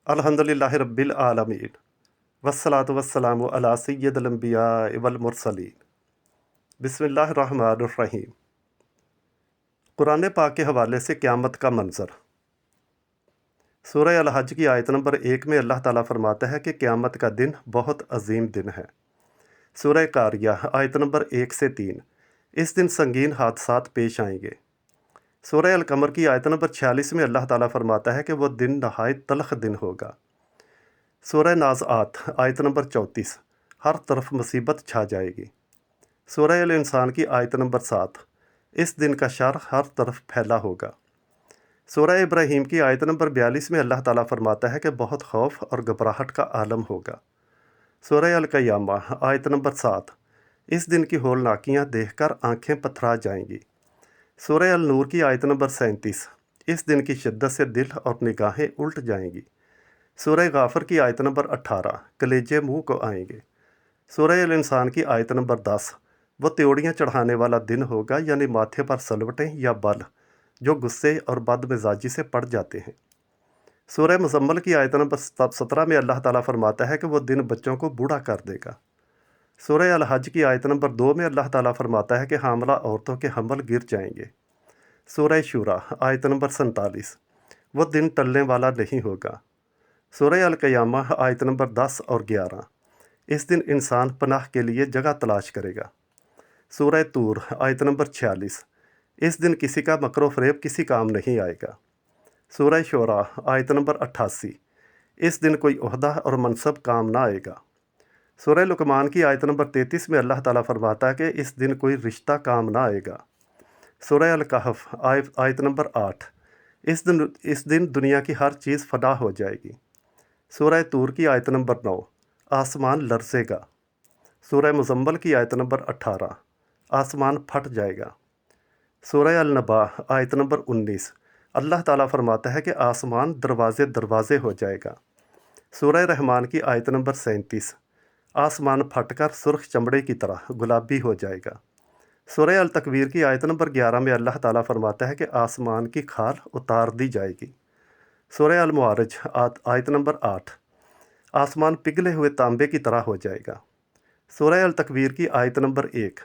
अल्हम्दुलिल्लाहि रब्बिल आलमीन वस्सलातु वस्सलामु अला सय्यिदिल अंबियाइ वल मुरसलीन। बिस्मिल्लाहिर रहमानिर रहीम। कुरान पाक के हवाले से क़यामत का मंज़र। सूरह अल-हज की आयत नंबर 1 में अल्लाह ताला फरमाता है कि क़यामत का दिन बहुत अजीम दिन है। सूरह कारिया आयत नंबर 1 से 3, इस दिन संगीन हादसात पेश आएंगे। सूरह अल-कमर की आयत नंबर 46 में अल्लाह ताला फरमाता है कि वह दिन नहायत तल्ख दिन होगा। सूरह नाज़आत आयत नंबर 34, हर तरफ मुसीबत छा जाएगी। सूरह अल इंसान की आयत नंबर 7, इस दिन का शर हर तरफ फैला होगा। सूरह इब्राहीम की आयत नंबर 42 में अल्लाह ताला फरमाता है कि बहुत खौफ और घबराहट का आलम होगा। सूरह अल क़यामा आयत नंबर 7, इस दिन की होलनाकियाँ देखकर आंखें पथरा जाएंगी। सूरह अल नूर की आयत नंबर 37, इस दिन की शिद्दत से दिल और निगाहें उल्ट जाएंगी। सूरह गाफर की आयत नंबर 18, कलेजे मुंह को आएंगे। सूरह अल इंसान की आयत नंबर 10, वो त्योड़ियाँ चढ़ाने वाला दिन होगा, यानी माथे पर सलवटें या बल जो गुस्से और बदमिजाजी से पड़ जाते हैं। सूरह मुज़म्मल की आयत नंबर 17 में अल्लाह ताला फरमाता है कि वो दिन बच्चों को बूढ़ा कर देगा। सूरह अल हज की आयत नंबर 2 में अल्लाह ताला फरमाता है कि हामला औरतों के हमल गिर जाएंगे। सूरह शूरा आयत नंबर 47, वो दिन टलने वाला नहीं होगा। सूरह अल क़यामा आयत नंबर 10 और 11, इस दिन इंसान पनाह के लिए जगह तलाश करेगा। सूरह तूर आयत नंबर 46, इस दिन किसी का मकरो फ़रेब किसी काम नहीं आएगा। सूरह शोरा आयत नंबर 88, इस दिन कोई ओहदा और मनसब काम ना आएगा। सूरह लुकमान की आयत नंबर 33 में अल्लाह ताला फरमाता है कि इस दिन कोई रिश्ता काम ना आएगा। सूरह अल कहफ आयत नंबर 8, इस दिन दुनिया की हर चीज़ फना हो जाएगी। सूरह तूर की आयत नंबर 9, आसमान लरसेगा। सूरह मुज़म्मल की आयत नंबर 18, आसमान फट जाएगा। सूरह अल नबा आयत नंबर 19, अल्लाह ताला फरमाता है कि आसमान दरवाज़े दरवाज़े हो जाएगा। सूरह रहमान की आयत नंबर 37, आसमान फटकर सुर्ख चमड़े की तरह गुलाबी हो जाएगा। सूरह अल तकवीर की आयत नंबर 11 में अल्लाह ताला फरमाता है कि आसमान की खाल उतार दी जाएगी। सूरह अल मुआरिज आयत नंबर 8, आसमान पिघले हुए तांबे की तरह हो जाएगा। सूरह अल तकवीर की आयत नंबर 1,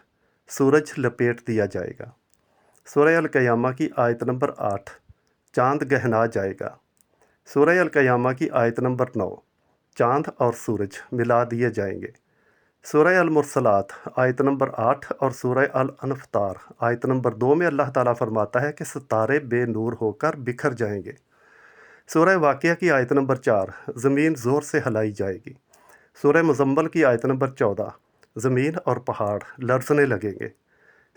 सूरज लपेट दिया जाएगा। सूरह अल क़यामा की आयत नंबर 8, चाँद गहना जाएगा। सूरह अल क़यामा की आयत नंबर 9, चाँद और सूरज मिला दिए जाएंगे। सूरह अल मुरसलात आयत नंबर 8 और सूरह अल अनफ़तार आयत नंबर 2 में अल्लाह ताला फरमाता है कि सितारे बेनूर होकर बिखर जाएंगे। सूरह वाक़िया की आयत नंबर 4, ज़मीन ज़ोर से हिलाई जाएगी। सूरह मुज़म्मल की आयत नंबर 14, ज़मीन और पहाड़ लरज़ने लगेंगे।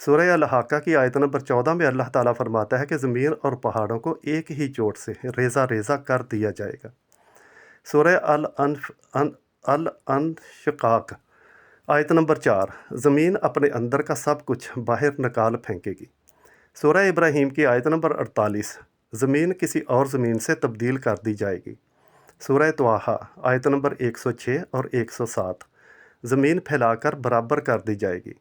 सूरह अल हाक़ा की आयत नंबर 14 में अल्लाह ताला फरमाता है कि ज़मीन और पहाड़ों को एक ही चोट से रेज़ा रेज़ा कर दिया जाएगा। सूरह अल अनशिक़ाक़ आयत नंबर 4, ज़मीन अपने अंदर का सब कुछ बाहर निकाल फेंकेगी। सूरह इब्राहीम की आयत नंबर 48, ज़मीन किसी और ज़मीन से तब्दील कर दी जाएगी। सूरह त्वाहा आयत नंबर 106 और 107, ज़मीन फैलाकर बराबर कर दी जाएगी।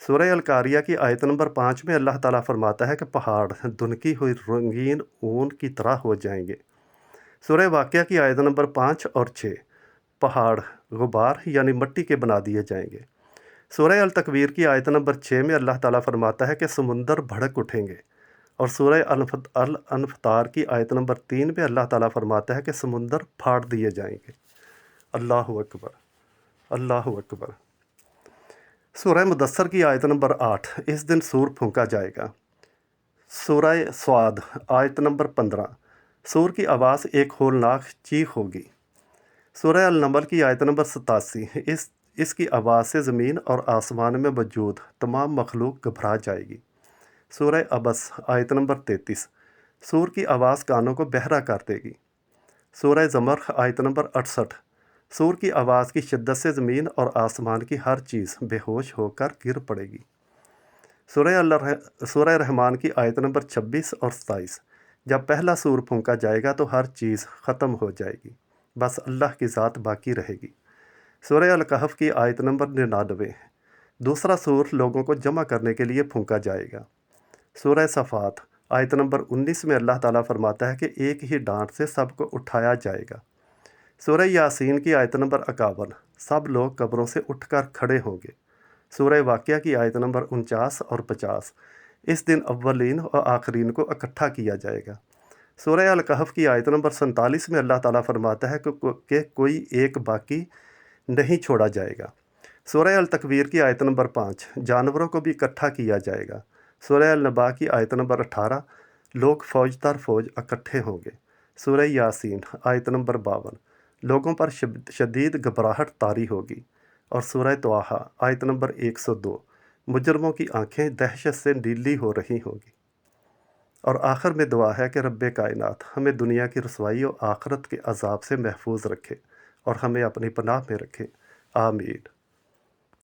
सूरह अल कारिया की आयत नंबर 5 में अल्लाह ताला फरमाता है कि पहाड़ धुनकी हुई रंगीन ऊन की तरह हो जाएंगे। सूरह वाक़िया की आयत नंबर 5 और 6, पहाड़ गुबार यानी मिट्टी के बना दिए जाएंगे। सूरह अल तकवीर की आयत नंबर 6 में अल्लाह ताला फरमाता है कि समुंदर भड़क उठेंगे। और सूरह अल अनफ़तार की आयत नंबर 3 में अल्लाह ताला फरमाता है कि समुंदर फाड़ दिए जाएंगे। अल्लाहु अकबर, अल्लाहु अकबर। सूरह मुदस्सर की आयत नंबर 8, इस दिन सूर फूंका जाएगा। सूरह स्वाद आयत नंबर 15, सूर की आवाज़ एक होलनाक चीख होगी। सूरह अल नमल की आयत नंबर 87, इसकी आवाज़ से ज़मीन और आसमान में मौजूद तमाम मखलूक घबरा जाएगी। सूरह अबस आयत नंबर 33, सूर की आवाज़ कानों को बहरा कर देगी। सूरह ज़मर आयत नंबर 68, सूर की आवाज़ की शिद्दत से ज़मीन और आसमान की हर चीज़ बेहोश होकर गिर पड़ेगी। सूरह रहमान की आयत नंबर 26 और 27, जब पहला सूर फूंका जाएगा तो हर चीज़ ख़त्म हो जाएगी, बस अल्लाह की ज़ात बाकी रहेगी। सूरह अल कहफ की आयत नंबर 99, दूसरा सूर लोगों को जमा करने के लिए फूंका जाएगा। सूरह सफ़ात आयत नंबर 19 में अल्लाह ताला फरमाता है कि एक ही डांट से सबको उठाया जाएगा। سورہ یاسین کی آیت نمبر 51، سب لوگ قبروں سے اٹھ کر کھڑے ہوں گے۔ سورہ واقعہ کی آیت نمبر 49 اور 50، اس دن اولین اور آخرین کو اکٹھا کیا جائے گا۔ سورہ الکہف کی آیت نمبر 47 میں اللہ تعالیٰ فرماتا ہے کہ کوئی ایک باقی نہیں چھوڑا جائے گا۔ سورہ التکویر کی آیت نمبر 5، جانوروں کو بھی اکٹھا کیا جائے گا۔ سورہ النبا کی آیت نمبر 18، لوگ فوج در فوج اکٹھے ہوں گے۔ سورہ یاسین آیت نمبر 52، لوگوں پر شدید گھبراہٹ طاری ہوگی۔ اور سورہ طٰہٰ آیت نمبر 102، مجرموں کی آنکھیں دہشت سے نیلی ہو رہی ہوں گی۔ اور آخر میں دعا ہے کہ رب کائنات ہمیں دنیا کی رسوائی اور آخرت کے عذاب سے محفوظ رکھے اور ہمیں اپنی پناہ میں رکھے۔ آمین۔